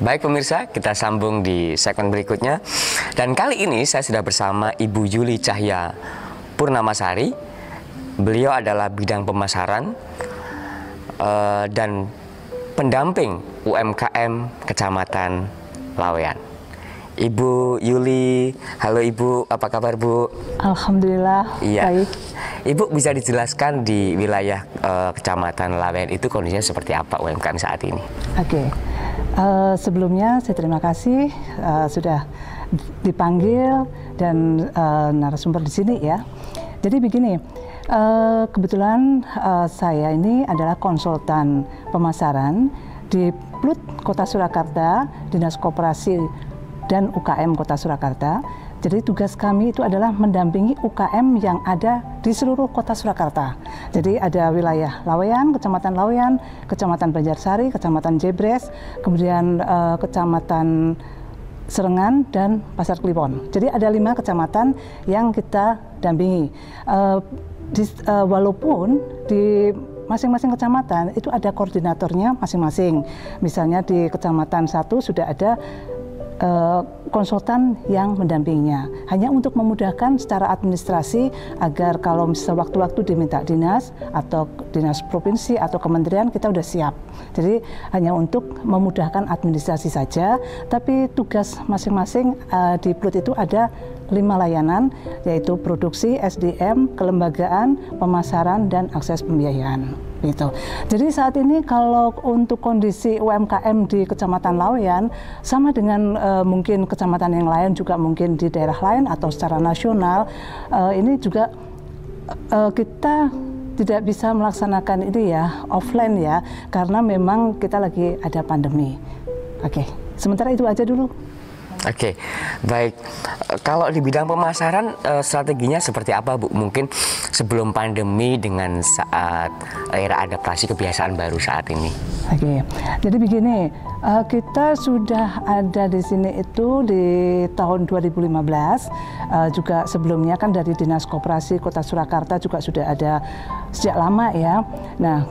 Baik pemirsa, kita sambung di segmen berikutnya. Dan kali ini saya sudah bersama Ibu Yuli Cahya Purnamasari. Beliau adalah bidang pemasaran dan pendamping UMKM Kecamatan Laweyan. Ibu Yuli, halo Ibu, apa kabar Bu? Alhamdulillah, baik. Ibu bisa dijelaskan di wilayah Kecamatan Laweyan itu kondisinya seperti apa UMKM saat ini? Oke. Sebelumnya saya terima kasih sudah dipanggil dan narasumber di sini ya. Jadi begini, kebetulan saya ini adalah konsultan pemasaran di PLUT Kota Surakarta, Dinas Koperasi dan UKM Kota Surakarta. Jadi tugas kami itu adalah mendampingi UKM yang ada di seluruh Kota Surakarta. Jadi ada wilayah Laweyan, Kecamatan Laweyan, Kecamatan Banjarsari, Kecamatan Jebres, kemudian Kecamatan Serengan dan Pasar Kliwon. Jadi ada 5 kecamatan yang kita dampingi. Walaupun di masing-masing kecamatan itu ada koordinatornya masing-masing. Misalnya di Kecamatan 1 sudah ada konsultan yang mendampinginya, hanya untuk memudahkan secara administrasi agar kalau misalnya waktu-waktu diminta dinas atau dinas provinsi atau kementerian kita udah siap. Jadi hanya untuk memudahkan administrasi saja, tapi tugas masing-masing di PLUT itu ada 5 layanan, yaitu produksi, SDM, kelembagaan, pemasaran, dan akses pembiayaan. Gitu. Jadi saat ini kalau untuk kondisi UMKM di Kecamatan Laweyan sama dengan mungkin kecamatan yang lain, juga mungkin di daerah lain atau secara nasional, ini juga kita tidak bisa melaksanakan ini ya offline ya, karena memang kita lagi ada pandemi. Oke, sementara itu aja dulu. Oke, baik. Kalau di bidang pemasaran strateginya seperti apa Bu? Mungkin sebelum pandemi dengan saat era adaptasi kebiasaan baru saat ini. Oke, jadi begini, kita sudah ada di sini itu di tahun 2015, juga sebelumnya kan dari Dinas Koperasi Kota Surakarta juga sudah ada sejak lama ya. Nah,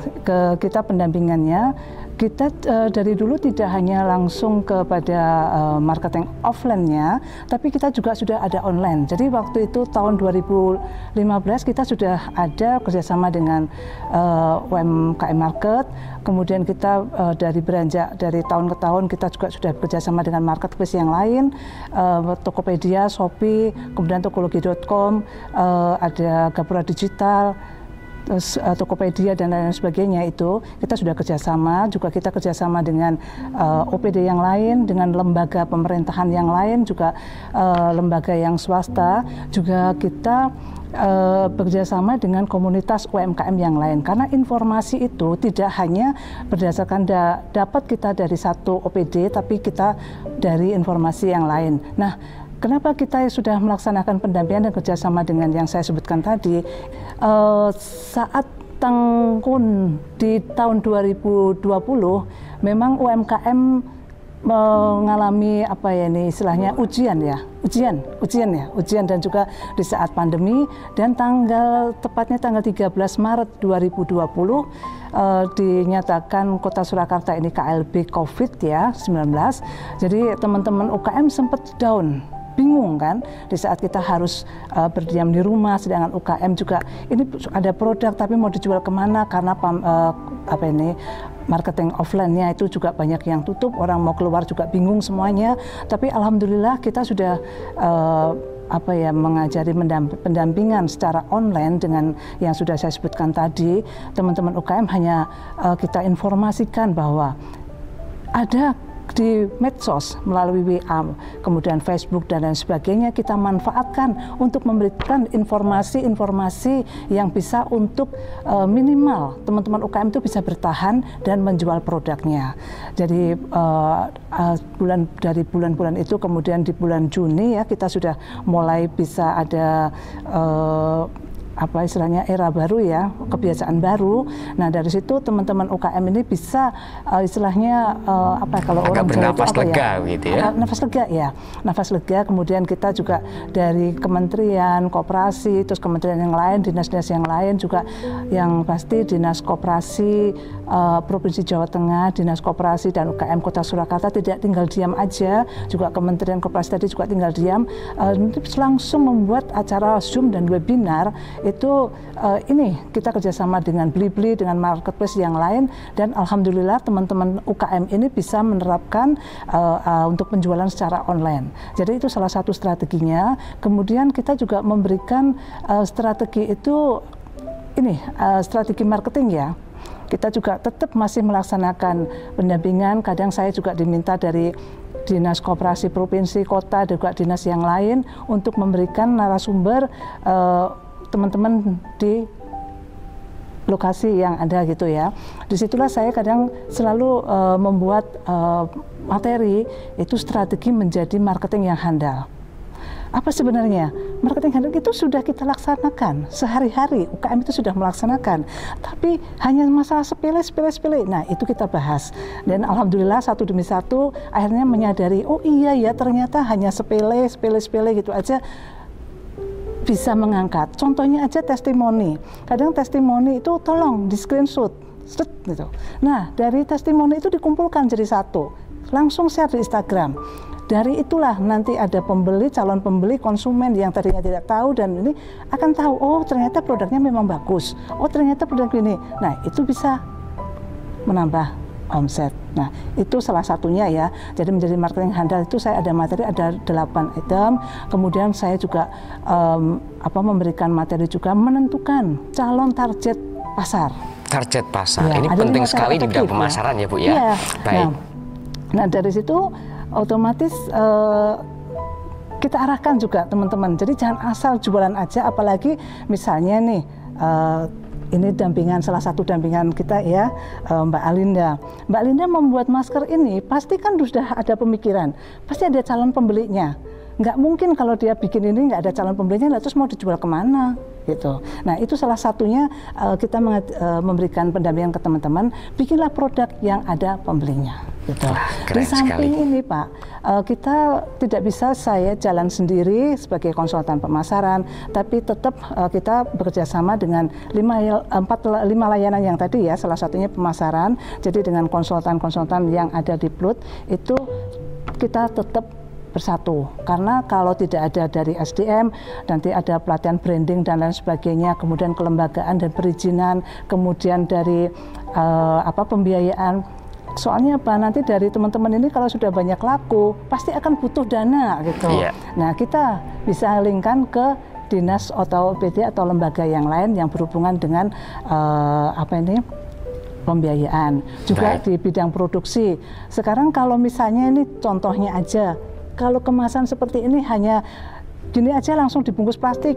kita pendampingannya, kita dari dulu tidak hanya langsung kepada marketing offline-nya, tapi kita juga sudah ada online. Jadi waktu itu tahun 2015 kita sudah ada kerjasama dengan UMKM Market, kemudian kita dari beranjak dari tahun ke tahun kita juga sudah bekerjasama dengan marketplace yang lain, Tokopedia, Shopee, kemudian Tokologi.com, ada Gapura Digital, terus Tokopedia dan lain sebagainya. Itu kita sudah kerjasama, juga kita kerjasama dengan OPD yang lain, dengan lembaga pemerintahan yang lain, juga lembaga yang swasta, juga kita bekerjasama dengan komunitas UMKM yang lain, karena informasi itu tidak hanya berdasarkan dapat kita dari satu OPD, tapi kita dari informasi yang lain. Nah, kenapa kita sudah melaksanakan pendampingan dan kerjasama dengan yang saya sebutkan tadi? Saat tahun di tahun 2020, memang UMKM mengalami apa ya ini istilahnya ujian dan juga di saat pandemi, dan tepatnya tanggal 13 Maret 2020 dinyatakan Kota Surakarta ini KLB COVID ya 19. Jadi teman-teman UKM sempat down, bingung kan, di saat kita harus berdiam di rumah, sedangkan UKM juga ini ada produk tapi mau dijual kemana, karena marketing offline-nya itu juga banyak yang tutup, orang mau keluar juga bingung semuanya. Tapi alhamdulillah kita sudah mengajari pendampingan secara online dengan yang sudah saya sebutkan tadi. Teman-teman UKM hanya kita informasikan bahwa ada di medsos melalui WA, kemudian Facebook dan lain sebagainya, kita manfaatkan untuk memberikan informasi-informasi yang bisa untuk minimal teman-teman UKM itu bisa bertahan dan menjual produknya. Jadi dari bulan-bulan itu, kemudian di bulan Juni ya kita sudah mulai bisa ada apa istilahnya era baru ya, kebiasaan baru. Nah dari situ teman-teman UKM ini bisa istilahnya apa kalau agak orang Jawa itu bernafas apa lega ya? gitu ya. Nafas lega ya, nafas lega. Kemudian kita juga dari kementerian, koperasi, terus kementerian yang lain, dinas-dinas yang lain juga, yang pasti dinas koperasi Provinsi Jawa Tengah, dinas koperasi dan UKM Kota Surakarta tidak tinggal diam aja, juga kementerian koperasi tadi juga tinggal diam, langsung membuat acara Zoom dan webinar itu. Ini kita kerjasama dengan Blibli, dengan marketplace yang lain, dan alhamdulillah teman-teman UKM ini bisa menerapkan untuk penjualan secara online. Jadi itu salah satu strateginya. Kemudian kita juga memberikan strategi itu strategi marketing ya. Kita juga tetap masih melaksanakan pendampingan. Kadang saya juga diminta dari dinas koperasi provinsi, kota, juga dinas yang lain untuk memberikan narasumber teman-teman di lokasi yang ada gitu ya. Disitulah saya kadang selalu membuat materi itu strategi menjadi marketing yang handal. Apa sebenarnya? Marketing handal itu sudah kita laksanakan sehari-hari, UKM itu sudah melaksanakan, tapi hanya masalah sepele. Nah itu kita bahas, dan alhamdulillah satu demi satu akhirnya menyadari, oh iya ya ternyata hanya sepele gitu aja bisa mengangkat. Contohnya aja testimoni. Kadang testimoni itu tolong di screenshot, gitu. Nah dari testimoni itu dikumpulkan jadi satu, langsung share di Instagram. Dari itulah nanti ada pembeli, calon pembeli, konsumen yang tadinya tidak tahu dan ini akan tahu, oh ternyata produknya memang bagus, oh ternyata produk ini. Nah itu bisa menambah omset. Nah itu salah satunya ya. Jadi menjadi marketing handal itu saya ada materi, ada 8 item. Kemudian saya juga memberikan materi juga menentukan calon target pasar. Target pasar, ya, ini penting sekali di bidang pemasaran ya Bu ya. Ya. Baik. Nah dari situ otomatis kita arahkan juga teman-teman. Jadi jangan asal jualan aja, apalagi misalnya nih ini dampingan, salah satu dampingan kita ya, Mbak Alinda. Mbak Alinda membuat masker ini pasti kan sudah ada pemikiran, pasti ada calon pembelinya. Nggak mungkin kalau dia bikin ini nggak ada calon pembelinya, terus mau dijual kemana gitu. Nah itu salah satunya kita memberikan pendampingan ke teman-teman, bikinlah produk yang ada pembelinya. Gitu. Di samping ini Pak, kita tidak bisa saya jalan sendiri sebagai konsultan pemasaran, tapi tetap kita bekerja sama dengan 5 layanan yang tadi ya, salah satunya pemasaran. Jadi dengan konsultan-konsultan yang ada di Plut itu kita tetap bersatu, karena kalau tidak ada dari SDM, nanti ada pelatihan branding dan lain sebagainya, kemudian kelembagaan dan perizinan, kemudian dari pembiayaan. Soalnya apa, nanti dari teman-teman ini kalau sudah banyak laku pasti akan butuh dana gitu. Yeah. Nah kita bisa linkkan ke dinas atau PT atau lembaga yang lain yang berhubungan dengan pembiayaan. Juga di bidang produksi. Sekarang kalau misalnya ini contohnya aja, kalau kemasan seperti ini hanya gini aja langsung dibungkus plastik,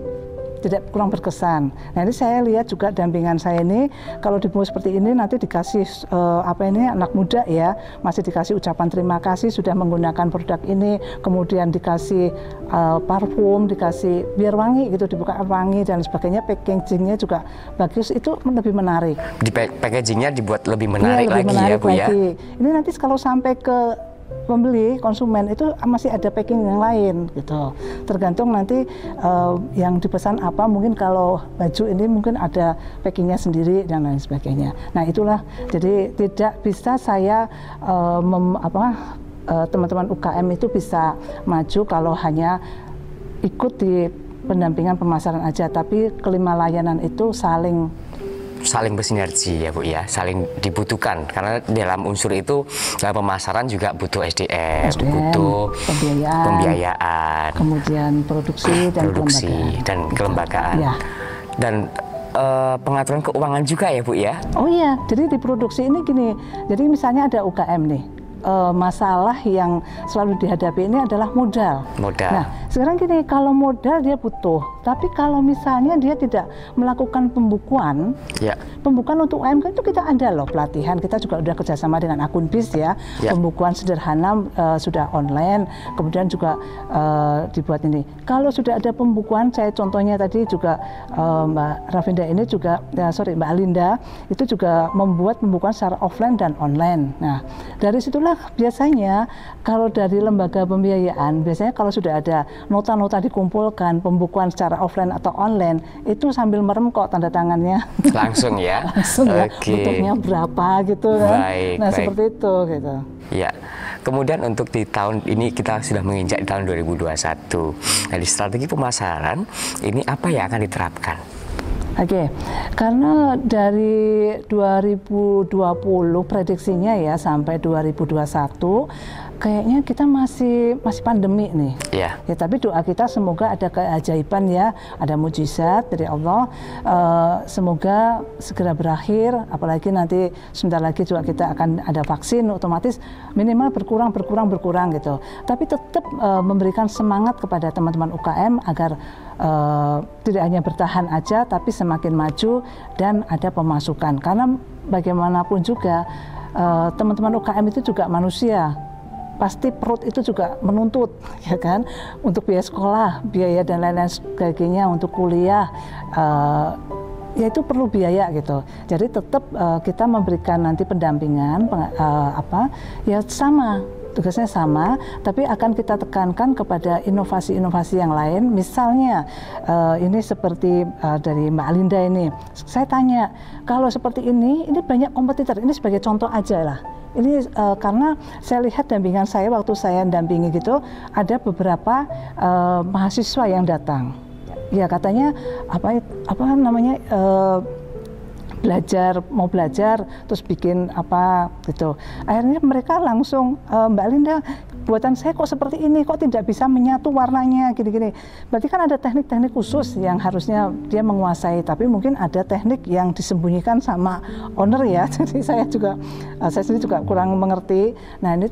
tidak, kurang berkesan. Nah ini saya lihat juga dampingan saya ini, kalau dibungkus seperti ini nanti dikasih anak muda ya, masih dikasih ucapan terima kasih sudah menggunakan produk ini, kemudian dikasih parfum, dikasih biar wangi gitu, dibuka wangi dan sebagainya, packagingnya juga bagus, itu lebih menarik. Di packagingnya dibuat lebih menarik, lebih lagi menarik ya Bu ya. Ini nanti kalau sampai ke pembeli, konsumen itu masih ada packing yang lain gitu. Tergantung nanti yang dipesan apa, mungkin kalau baju ini mungkin ada packingnya sendiri dan lain sebagainya. Nah itulah, jadi tidak bisa saya teman-teman UKM itu bisa maju kalau hanya ikut di pendampingan pemasaran aja, tapi kelima layanan itu saling bersinergi ya Bu ya, saling dibutuhkan, karena dalam unsur itu dalam pemasaran juga butuh SDM, butuh pembiayaan, kemudian produksi dan kelembagaan. Ya. Dan pengaturan keuangan juga ya Bu ya. Oh iya, jadi di produksi ini gini, jadi misalnya ada UKM nih, masalah yang selalu dihadapi ini adalah modal. Modal. Nah, Sekarang gini, kalau modal dia butuh, tapi kalau misalnya dia tidak melakukan pembukuan, pembukuan untuk UMKM itu kita ada loh pelatihan, kita juga udah kerjasama dengan akun BIS ya, pembukuan sederhana sudah online, kemudian juga dibuat ini. Kalau sudah ada pembukuan, saya contohnya tadi juga Mbak Ravinda ini juga, Mbak Alinda itu juga membuat pembukuan secara offline dan online. Nah, dari situlah biasanya kalau dari lembaga pembiayaan, biasanya kalau sudah ada nota-nota dikumpulkan, pembukuan secara offline atau online, itu sambil merem kok tanda tangannya. Langsung ya? Langsung ya, butuhnya berapa gitu kan. Nah, seperti itu gitu. Ya, kemudian untuk di tahun ini kita sudah menginjak di tahun 2021. Nah, di strategi pemasaran, ini apa yang akan diterapkan? Oke, karena dari 2020 prediksinya ya sampai 2021 kayaknya kita masih pandemi nih. Ya, tapi doa kita semoga ada keajaiban ya, ada mujizat dari Allah. Semoga segera berakhir, apalagi nanti sebentar lagi juga kita akan ada vaksin, otomatis minimal berkurang gitu. Tapi tetap memberikan semangat kepada teman-teman UKM agar tidak hanya bertahan aja, tapi semakin maju dan ada pemasukan. Karena bagaimanapun juga teman-teman UKM itu juga manusia. Pasti perut itu juga menuntut, ya kan, untuk biaya sekolah, biaya dan lain-lain sebagainya, untuk kuliah, ya itu perlu biaya gitu. Jadi tetap kita memberikan nanti pendampingan, ya sama, tugasnya sama, tapi akan kita tekankan kepada inovasi-inovasi yang lain. Misalnya ini seperti dari Mbak Alinda ini, saya tanya, kalau seperti ini banyak kompetitor, ini sebagai contoh aja lah. Ini karena saya lihat dampingan saya waktu saya dampingi gitu, ada beberapa mahasiswa yang datang. Ya katanya apa namanya mau belajar terus bikin apa gitu. Akhirnya mereka langsung Mbak Linda, buatan saya kok seperti ini, kok tidak bisa menyatu warnanya gini-gini. Berarti kan ada teknik-teknik khusus yang harusnya dia menguasai, tapi mungkin ada teknik yang disembunyikan sama owner ya. Jadi saya sendiri juga kurang mengerti. Nah, ini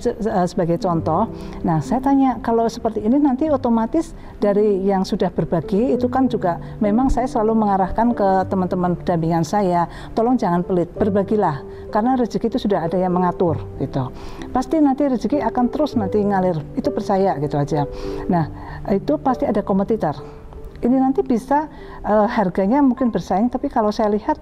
sebagai contoh. Nah, saya tanya, kalau seperti ini nanti otomatis dari yang sudah berbagi itu kan juga memang saya selalu mengarahkan ke teman-teman dampingan saya, tolong jangan pelit, berbagilah, karena rezeki itu sudah ada yang mengatur gitu. Pasti nanti rezeki akan terus nanti ngalir, itu percaya gitu aja. Nah, itu pasti ada kompetitor. Ini nanti bisa harganya mungkin bersaing, tapi kalau saya lihat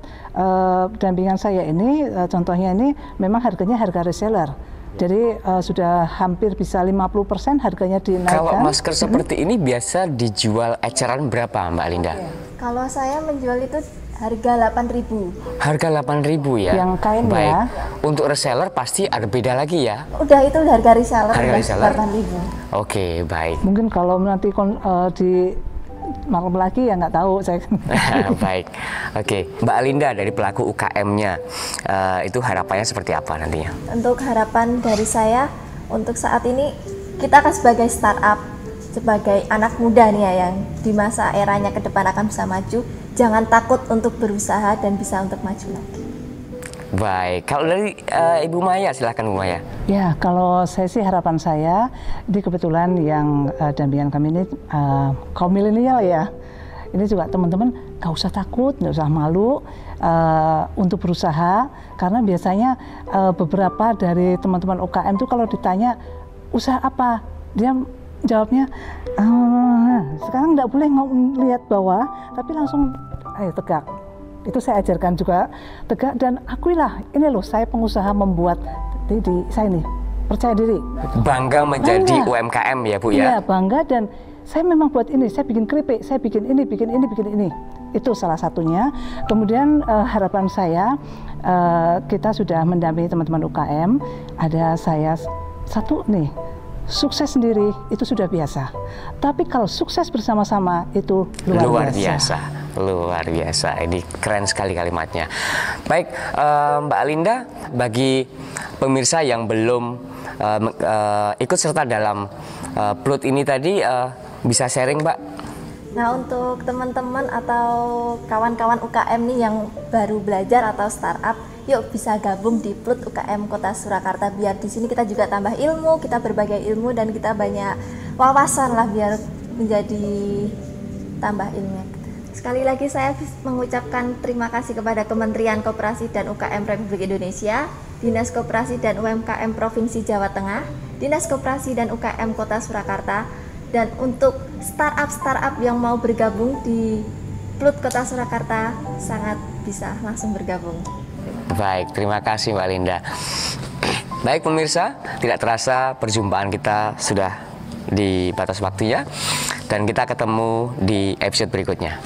dampingan saya ini, contohnya ini memang harganya harga reseller. Jadi sudah hampir bisa 50% harganya dinaikkan. Kalau masker seperti ini biasa dijual eceran berapa, Mbak Linda? Kalau saya menjual itu harga 8.000. Harga 8.000 ya? Yang kain. Baik. Ya? Untuk reseller pasti ada beda lagi ya? Udah, itu harga reseller. Harga reseller? 8.000. Oke, baik. Mungkin kalau nanti di maklum lagi ya nggak tahu saya. Baik, oke. Mbak Alinda dari pelaku UKM-nya, itu harapannya seperti apa nantinya? Untuk harapan dari saya, untuk saat ini kita akan sebagai startup, sebagai anak muda nih ya, yang di masa eranya ke depan akan bisa maju, jangan takut untuk berusaha dan bisa untuk maju lagi. Baik, kalau dari Ibu Maya, silahkan Bu Maya. Ya, kalau saya sih harapan saya, ini kebetulan yang dampingan kami ini kaum milenial ya. Ini juga teman-teman gak usah takut, gak usah malu untuk berusaha, karena biasanya beberapa dari teman-teman UKM itu kalau ditanya usaha apa, dia jawabnya sekarang nggak boleh lihat bawah, tapi langsung ayo tegak. Itu saya ajarkan juga, tegak dan akuilah, ini loh saya pengusaha membuat saya nih percaya diri. Bangga menjadi UMKM ya Bu ya? Iya, bangga, dan saya memang buat ini, saya bikin keripik, saya bikin ini. Itu salah satunya. Kemudian harapan saya, kita sudah mendampingi teman-teman UKM, ada saya satu nih, sukses sendiri itu sudah biasa. Tapi kalau sukses bersama-sama itu luar biasa. Luar biasa, ini keren sekali kalimatnya. Baik, Mbak Alinda, bagi pemirsa yang belum ikut serta dalam plot ini tadi, bisa sharing Mbak? Nah, untuk teman-teman atau kawan-kawan UKM nih yang baru belajar atau startup, yuk bisa gabung di Plot UKM Kota Surakarta, biar di sini kita juga tambah ilmu, kita berbagai ilmu dan kita banyak wawasan lah, biar menjadi tambah ilmiah. Sekali lagi saya mengucapkan terima kasih kepada Kementerian Koperasi dan UKM Republik Indonesia, Dinas Koperasi dan UMKM Provinsi Jawa Tengah, Dinas Koperasi dan UKM Kota Surakarta, dan untuk startup yang mau bergabung di Plut Kota Surakarta sangat bisa langsung bergabung. Baik, terima kasih Mbak Linda. Baik pemirsa, tidak terasa perjumpaan kita sudah di batas waktunya, dan kita ketemu di episode berikutnya.